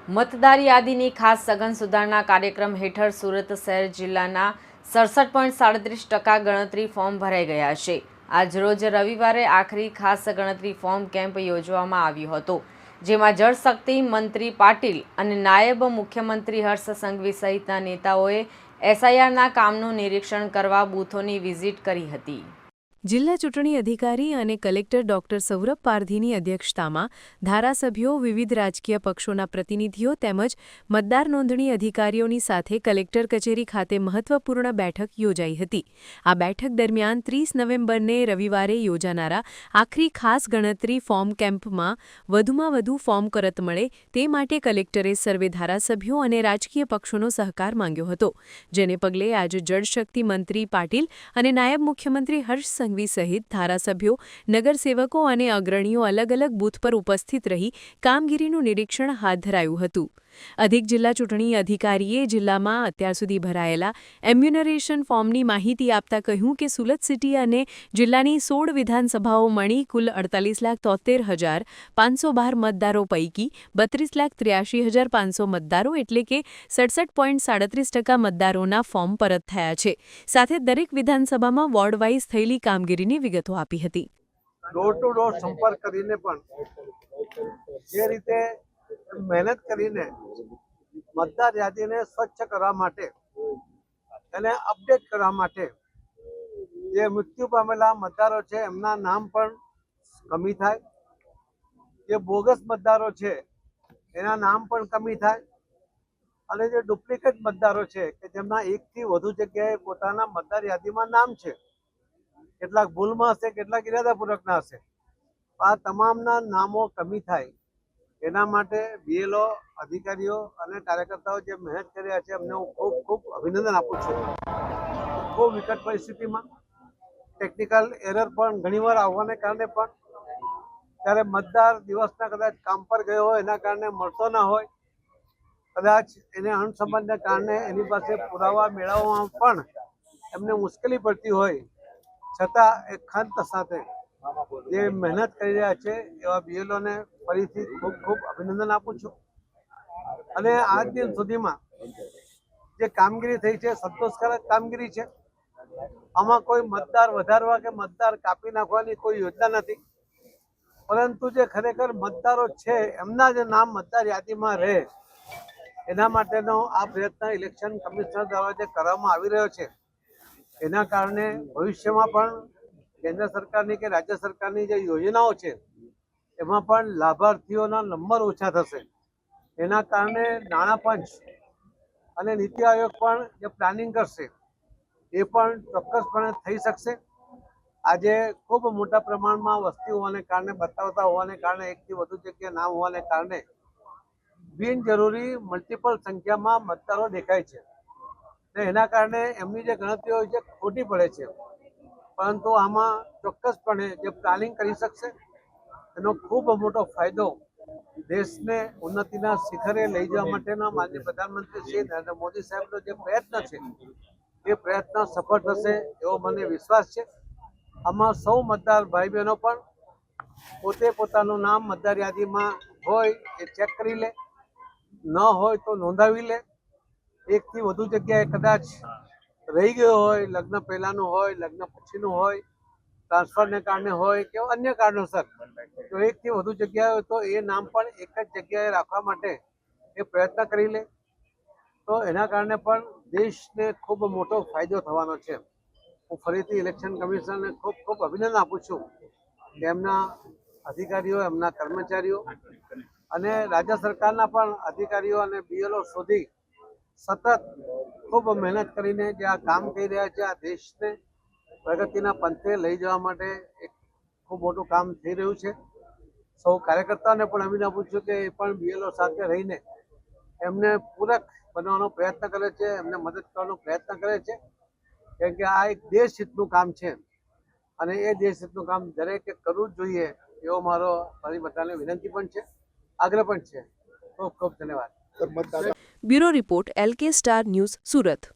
મતદાર યાદીની ખાસ સઘન સુધારણા કાર્યક્રમ હેઠળ સુરત શહેર જિલ્લાના 67.37% ગણતરી ફોર્મ ભરાઈ ગયા છે। આજરોજ રવિવારે આખરી ખાસ ગણતરી ફોર્મ કેમ્પ યોજવામાં આવ્યો હતો, જેમાં જળશક્તિ મંત્રી પાટીલ અને નાયબ મુખ્યમંત્રી હર્ષ સંઘવી સહિતના નેતાઓએ એસઆઈઆરના કામનું નિરીક્ષણ કરવા બૂથોની વિઝિટ કરી હતી। જિલ્લા ચૂંટણી અધિકારી અને કલેક્ટર ડોક્ટર સૌરભ પારધીની અધ્યક્ષતામાં ધારાસભ્યો, વિવિધ રાજકીય પક્ષોના પ્રતિનિધિઓ તેમજ મતદાર નોંધણી અધિકારીઓની સાથે કલેક્ટર કચેરી ખાતે મહત્વપૂર્ણ બેઠક યોજાઈ હતી। આ બેઠક દરમિયાન 30 નવેમ્બરને રવિવારે યોજાનારા આખરી ખાસ ગણતરી ફોર્મ કેમ્પમાં વધુમાં વધુ ફોર્મ પરત મળે તે માટે કલેક્ટરે સર્વે ધારાસભ્યો અને રાજકીય પક્ષોનો સહકાર માંગ્યો હતો, જેને પગલે આજે જળશક્તિ મંત્રી પાટીલ અને નાયબ મુખ્યમંત્રી હર્ષ સંઘવી સહિત ધારાસભ્યો, નગરસેવકો અને અગ્રણીઓ અલગ અલગ બૂથ પર ઉપસ્થિત રહી કામગીરીનું નિરીક્ષણ હાથ ધરાયું હતું। અધિક જિલ્લા ચૂંટણી અધિકારીએ જિલ્લામાં અત્યાર સુધી ભરાયેલા એમ્યુનરેશન ફોર્મની માહિતી આપતા કહ્યું કે સુરત સિટી અને જિલ્લાની 16 વિધાનસભાઓ મળી કુલ 48,73,512 મતદારો પૈકી 32,83,500 મતદારો એટલે કે 67.37% મતદારોના ફોર્મ પરત થયા છે। સાથે દરેક વિધાનસભામાં વોર્ડ વાઇઝ થયેલી કામગીરીની વિગતો આપી હતી। ડોર ટુ ડોર સંપર્ક કરીને પણ જે રીતે મહેનત કરીને મતદાર યાદીને સ્વચ્છ કરવા માટે અને અપડેટ કરવા માટે જે મૃત્યુ પામેલા મતદારો છે એમના નામ પણ કમી થાય, જે બોગસ મતદારો છે એના નામ પણ કમી થાય અને જે ડુપ્લિકેટ મતદારો છે કે જેમના એકથી વધુ જગ્યાએ પોતાના મતદાર યાદીમાં નામ છે, કેટલાક ભૂલમાં હશે, કેટલાક ઇરાદાપૂર્વકના હશે, આ તમામના નામો કમી થાય એના માટે બીએલઓ અધિકારીઓ અને કાર્યકર્તાઓ જે મહેનત કરી રહ્યા છે એમને હું ખૂબ ખૂબ અભિનંદન આપું છું। ખૂબ વિકટ પરિસ્થિતિમાં ટેકનિકલ એરર પણ ઘણીવાર આવવાને કારણે પણ ત્યારે મતદાર દિવસના કદાચ કામ પર ગયો હોય એના કારણે મળતો ના હોય, કદાચ એને અણસમજને કારણે એની પાસે પુરાવા મેળવવામાં પણ એમને મુશ્કેલી પડતી હોય, છતાં એક ખંત સાથે જે મહેનત કરી રહ્યા છે એવા બીએલઓને ફરીથી ખૂબ ખૂબ અભિનંદન આપું છું। અને આજ દિન સુધીમાં જે કામગીરી થઈ છે સંતોષકારક કામગીરી છે। આમાં કોઈ મતદાર વધારવા કે મતદાર કાપી નાખવાની કોઈ યોજના નથી, પરંતુ જે ખરેખર મતદારો છે એમના જે નામ મતદાર યાદીમાં રહે એના માટેનો આ પ્રયત્ન ઇલેક્શન કમિશનર દ્વારા જે કરવામાં આવી રહ્યો છે એના કારણે ભવિષ્યમાં પણ કેન્દ્ર સરકારની કે રાજ્ય સરકારની જે યોજનાઓ છે એમાં પણ લાભાર્થીઓના નંબર ઓછા થશે। એના કારણે નાણાં પંચ અને નીતિ આયોગ પણ જે પ્લાનિંગ કરશે એ પણ ચોક્કસપણે થઈ શકશે। આજે ખૂબ મોટા પ્રમાણમાં વસ્તી હોવાને કારણે, બતાવતા હોવાને કારણે, એકથી વધુ જગ્યાએ નામ હોવાને કારણે બિનજરૂરી મલ્ટિપલ સંખ્યામાં મતદારો દેખાય છે ને એના કારણે એમની જે ગણતરીઓ હોય છે ખોટી પડે છે, પરંતુ આમાં ચોક્કસપણે જે પ્લાનિંગ કરી શકશે એનો ખૂબ મોટો ફાયદો દેશને ઉન્નતિના શિખરે લઈ જવા માટેનો માનનીય પ્રધાનમંત્રી શ્રી નરેન્દ્ર મોદી સાહેબનો જે પ્રયત્ન છે એ પ્રયત્ન સફળ થશે એવો મને વિશ્વાસ છે। આમાં સૌ મતદાર ભાઈ બહેનો પણ પોતે પોતાનું નામ મતદાર યાદીમાં હોય એ ચેક કરી લે, ન હોય તો નોંધાવી લે, એકથી વધુ જગ્યાએ કદાચ રહી ગયો હોય, લગ્ન પહેલાનું હોય, લગ્ન પછીનું હોય, ટ્રાન્સફરને કારણે હોય કે અન્ય કારણોસર તો એકથી વધુ જગ્યાએ હોય તો એ નામ પણ એક જ જગ્યાએ રાખવા માટે એ પ્રયત્ન કરી લે તો એના કારણે પણ દેશને ખૂબ મોટો ફાયદો થવાનો છે। હું ફરીથી ઇલેક્શન કમિશનરને ખૂબ ખૂબ અભિનંદન આપું છું કે એમના અધિકારીઓ, એમના કર્મચારીઓ અને રાજ્ય સરકારના પણ અધિકારીઓ અને બીએલઓ સુધી સતત ખૂબ મહેનત કરીને જે આ કામ કરી રહ્યા છે, આ દેશને પ્રગતિના પંથે લઈ જવા માટે એક ખૂબ મોટું કામ થઈ રહ્યું છે। સૌ કાર્યકર્તાઓને પણ અભિનંદન આપું છું કે એ પણ બીએલઓ સાથે રહીને એમને પૂરક બનવાનો પ્રયત્ન કરે છે, એમને મદદ કરવાનો પ્રયત્ન કરે છે, કેમ કે આ એક દેશ હિતનું કામ છે અને એ દેશ હિતનું કામ દરેકે કરવું જ જોઈએ એવો મારો મારી બધાને વિનંતી પણ છે, આગ્રહ પણ છે। ખૂબ ખૂબ ધન્યવાદ। Bureau report LK star news, Surat.